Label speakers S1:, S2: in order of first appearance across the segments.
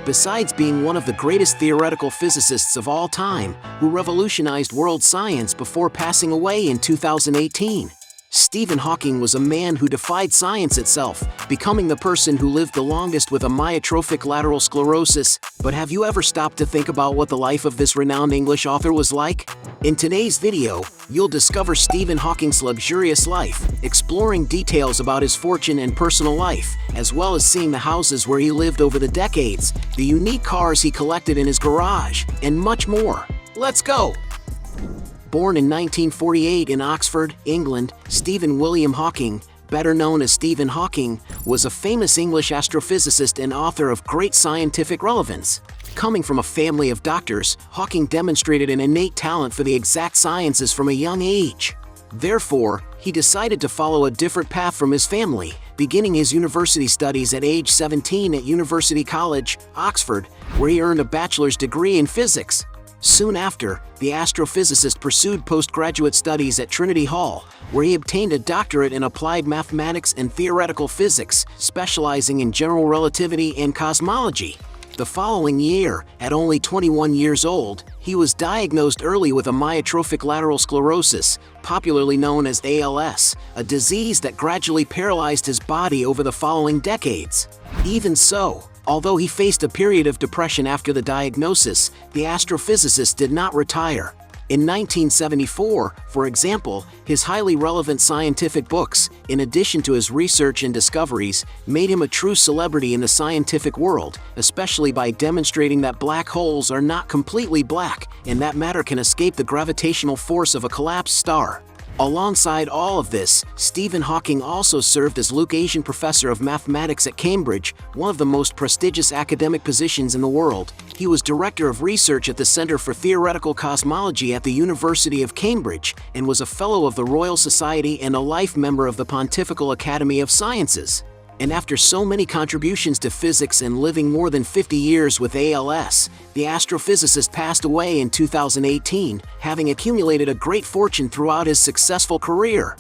S1: Besides being one of the greatest theoretical physicists of all time, who revolutionized world science before passing away in 2018, Stephen Hawking was a man who defied science itself, becoming the person who lived the longest with amyotrophic lateral sclerosis. But have you ever stopped to think about what the life of this renowned English author was like? In today's video, you'll discover Stephen Hawking's luxurious life, exploring details about his fortune and personal life, as well as seeing the houses where he lived over the decades, the unique cars he collected in his garage, and much more. Let's go! Born in 1948 in Oxford, England, Stephen William Hawking, better known as Stephen Hawking, was a famous English astrophysicist and author of great scientific relevance. Coming from a family of doctors, Hawking demonstrated an innate talent for the exact sciences from a young age. Therefore, he decided to follow a different path from his family, beginning his university studies at age 17 at University College, Oxford, where he earned a bachelor's degree in physics. Soon after, the astrophysicist pursued postgraduate studies at Trinity Hall, where he obtained a doctorate in applied mathematics and theoretical physics, specializing in general relativity and cosmology. The following year, at only 21 years old, he was diagnosed early with amyotrophic lateral sclerosis, popularly known as ALS, a disease that gradually paralyzed his body over the following decades. Even so, although he faced a period of depression after the diagnosis, the astrophysicist did not retire. In 1974, for example, his highly relevant scientific books, in addition to his research and discoveries, made him a true celebrity in the scientific world, especially by demonstrating that black holes are not completely black and that matter can escape the gravitational force of a collapsed star. Alongside all of this, Stephen Hawking also served as Lucasian Professor of Mathematics at Cambridge, one of the most prestigious academic positions in the world. He was Director of Research at the Centre for Theoretical Cosmology at the University of Cambridge, and was a Fellow of the Royal Society and a life member of the Pontifical Academy of Sciences. And after so many contributions to physics and living more than 50 years with ALS, the astrophysicist passed away in 2018, having accumulated a great fortune throughout his successful career.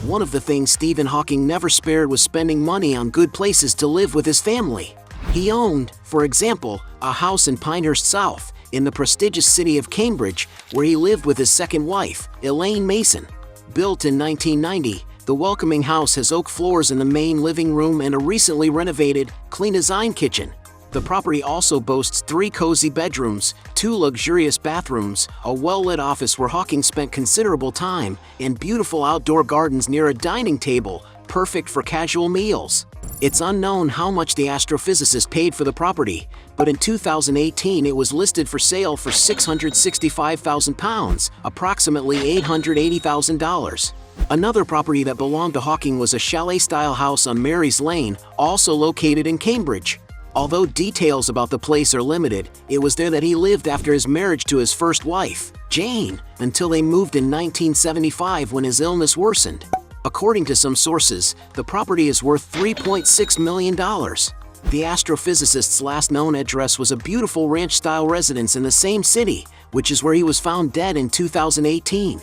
S1: One of the things Stephen Hawking never spared was spending money on good places to live with his family. He owned, for example, a house in Pinehurst South, in the prestigious city of Cambridge, where he lived with his second wife, Elaine Mason. Built in 1990, the welcoming house has oak floors in the main living room and a recently renovated, clean design kitchen. The property also boasts 3 cozy bedrooms, 2 luxurious bathrooms, a well-lit office where Hawking spent considerable time, and beautiful outdoor gardens near a dining table, perfect for casual meals. It's unknown how much the astrophysicist paid for the property, but in 2018 it was listed for sale for £665,000, approximately $880,000. Another property that belonged to Hawking was a chalet-style house on Mary's Lane, also located in Cambridge. Although details about the place are limited, it was there that he lived after his marriage to his first wife, Jane, until they moved in 1975 when his illness worsened. According to some sources, the property is worth $3.6 million. The astrophysicist's last known address was a beautiful ranch-style residence in the same city, which is where he was found dead in 2018.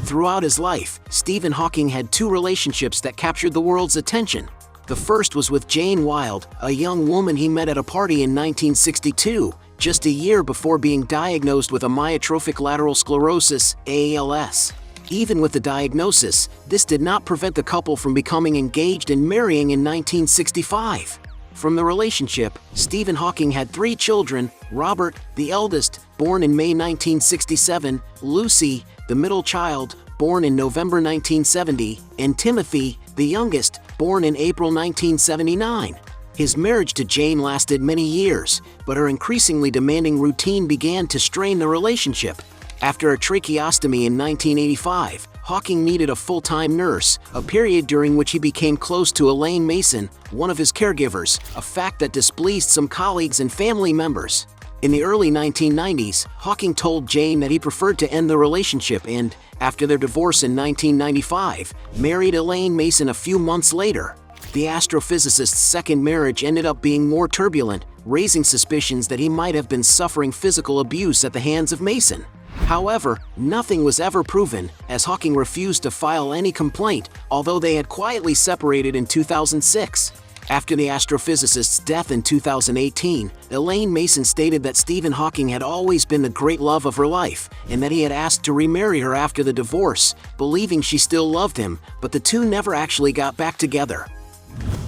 S1: Throughout his life, Stephen Hawking had 2 relationships that captured the world's attention. The first was with Jane Wilde, a young woman he met at a party in 1962, just a year before being diagnosed with amyotrophic lateral sclerosis, ALS. Even with the diagnosis, this did not prevent the couple from becoming engaged and marrying in 1965. From the relationship, Stephen Hawking had 3 children: Robert, the eldest, born in May 1967, Lucy, the middle child, born in November 1970, and Timothy, the youngest, born in April 1979. His marriage to Jane lasted many years, but her increasingly demanding routine began to strain the relationship. After a tracheostomy in 1985, Hawking needed a full-time nurse, a period during which he became close to Elaine Mason, one of his caregivers, a fact that displeased some colleagues and family members. In the early 1990s, Hawking told Jane that he preferred to end the relationship and, after their divorce in 1995, married Elaine Mason a few months later. The astrophysicist's second marriage ended up being more turbulent, raising suspicions that he might have been suffering physical abuse at the hands of Mason. However, nothing was ever proven, as Hawking refused to file any complaint, although they had quietly separated in 2006. After the astrophysicist's death in 2018, Elaine Mason stated that Stephen Hawking had always been the great love of her life, and that he had asked to remarry her after the divorce, believing she still loved him, but the two never actually got back together.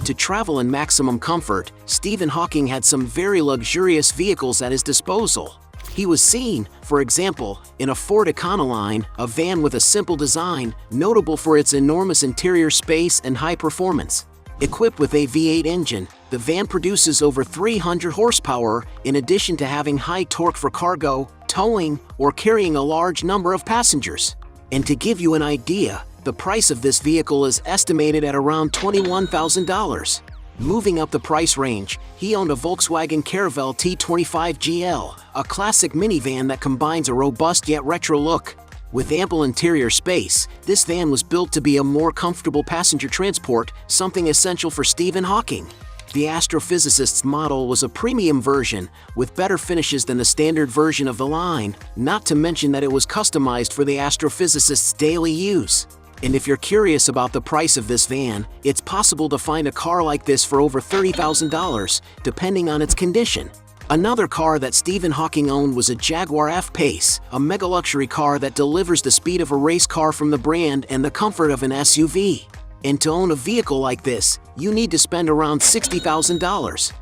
S1: To travel in maximum comfort, Stephen Hawking had some very luxurious vehicles at his disposal. He was seen, for example, in a Ford Econoline, a van with a simple design, notable for its enormous interior space and high performance. Equipped with a V8 engine, the van produces over 300 horsepower, in addition to having high torque for cargo, towing, or carrying a large number of passengers. And to give you an idea, the price of this vehicle is estimated at around $21,000. Moving up the price range, he owned a Volkswagen Caravelle T25 GL, a classic minivan that combines a robust yet retro look. With ample interior space, this van was built to be a more comfortable passenger transport, something essential for Stephen Hawking. The astrophysicist's model was a premium version, with better finishes than the standard version of the line, not to mention that it was customized for the astrophysicist's daily use. And if you're curious about the price of this van, it's possible to find a car like this for over $30,000, depending on its condition. Another car that Stephen Hawking owned was a Jaguar F-Pace, a mega-luxury car that delivers the speed of a race car from the brand and the comfort of an SUV. And to own a vehicle like this, you need to spend around $60,000.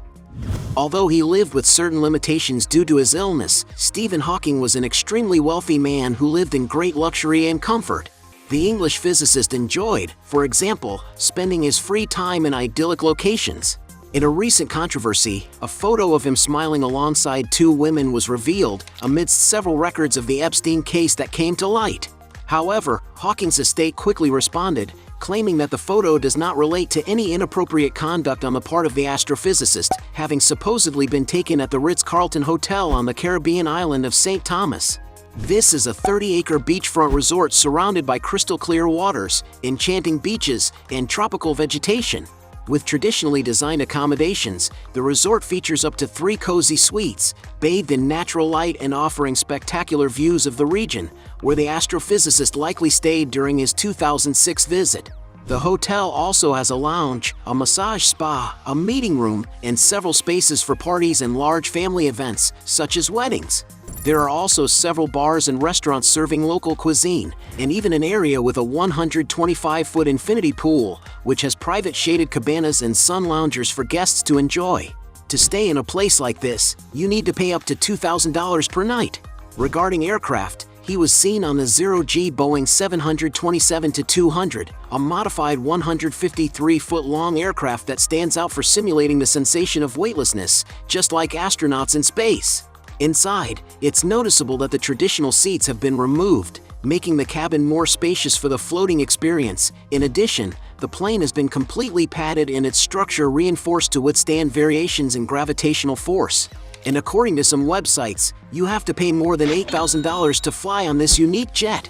S1: Although he lived with certain limitations due to his illness, Stephen Hawking was an extremely wealthy man who lived in great luxury and comfort. The English physicist enjoyed, for example, spending his free time in idyllic locations. In a recent controversy, a photo of him smiling alongside two women was revealed, amidst several records of the Epstein case that came to light. However, Hawking's estate quickly responded, claiming that the photo does not relate to any inappropriate conduct on the part of the astrophysicist, having supposedly been taken at the Ritz-Carlton Hotel on the Caribbean island of St. Thomas. This is a 30-acre beachfront resort surrounded by crystal-clear waters, enchanting beaches, and tropical vegetation. With traditionally designed accommodations, the resort features up to 3 cozy suites, bathed in natural light and offering spectacular views of the region, where the astrophysicist likely stayed during his 2006 visit. The hotel also has a lounge, a massage spa, a meeting room, and several spaces for parties and large family events, such as weddings. There are also several bars and restaurants serving local cuisine, and even an area with a 125-foot infinity pool, which has private shaded cabanas and sun loungers for guests to enjoy. To stay in a place like this, you need to pay up to $2,000 per night. Regarding aircraft, he was seen on the zero-G Boeing 727-200, a modified 153-foot-long aircraft that stands out for simulating the sensation of weightlessness, just like astronauts in space. Inside, it's noticeable that the traditional seats have been removed, making the cabin more spacious for the floating experience. In addition, the plane has been completely padded and its structure reinforced to withstand variations in gravitational force. And according to some websites, you have to pay more than $8,000 to fly on this unique jet.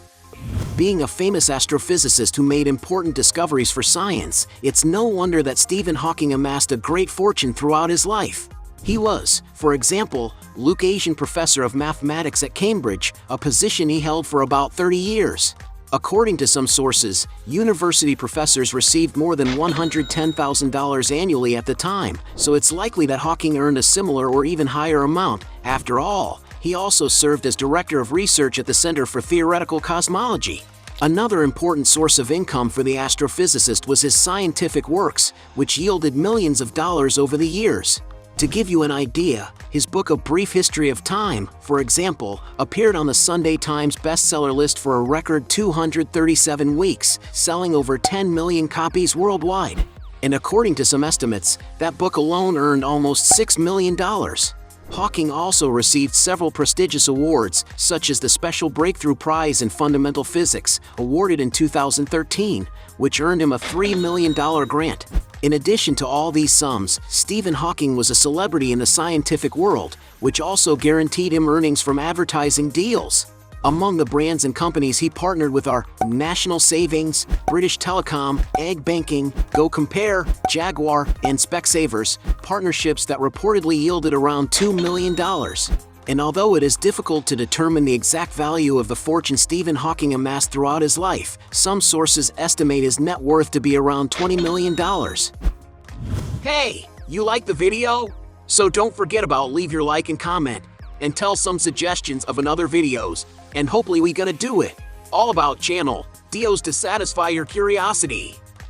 S1: Being a famous astrophysicist who made important discoveries for science, it's no wonder that Stephen Hawking amassed a great fortune throughout his life. He was, for example, Lucasian Professor of Mathematics at Cambridge, a position he held for about 30 years. According to some sources, university professors received more than $110,000 annually at the time, so it's likely that Hawking earned a similar or even higher amount. After all, he also served as Director of Research at the Center for Theoretical Cosmology. Another important source of income for the astrophysicist was his scientific works, which yielded millions of dollars over the years. To give you an idea, his book A Brief History of Time, for example, appeared on the Sunday Times bestseller list for a record 237 weeks, selling over 10 million copies worldwide. And according to some estimates, that book alone earned almost $6 million. Hawking also received several prestigious awards, such as the Special Breakthrough Prize in Fundamental Physics, awarded in 2013, which earned him a $3 million grant. In addition to all these sums, Stephen Hawking was a celebrity in the scientific world, which also guaranteed him earnings from advertising deals. Among the brands and companies he partnered with are National Savings, British Telecom, Egg Banking, Go Compare, Jaguar, and Specsavers, partnerships that reportedly yielded around $2 million. And although it is difficult to determine the exact value of the fortune Stephen Hawking amassed throughout his life, some sources estimate his net worth to be around $20 million. Hey, you like the video? So don't forget about leave your like and comment, and tell some suggestions of another videos, and hopefully we gonna do it. All about channel, Dios to satisfy your curiosity.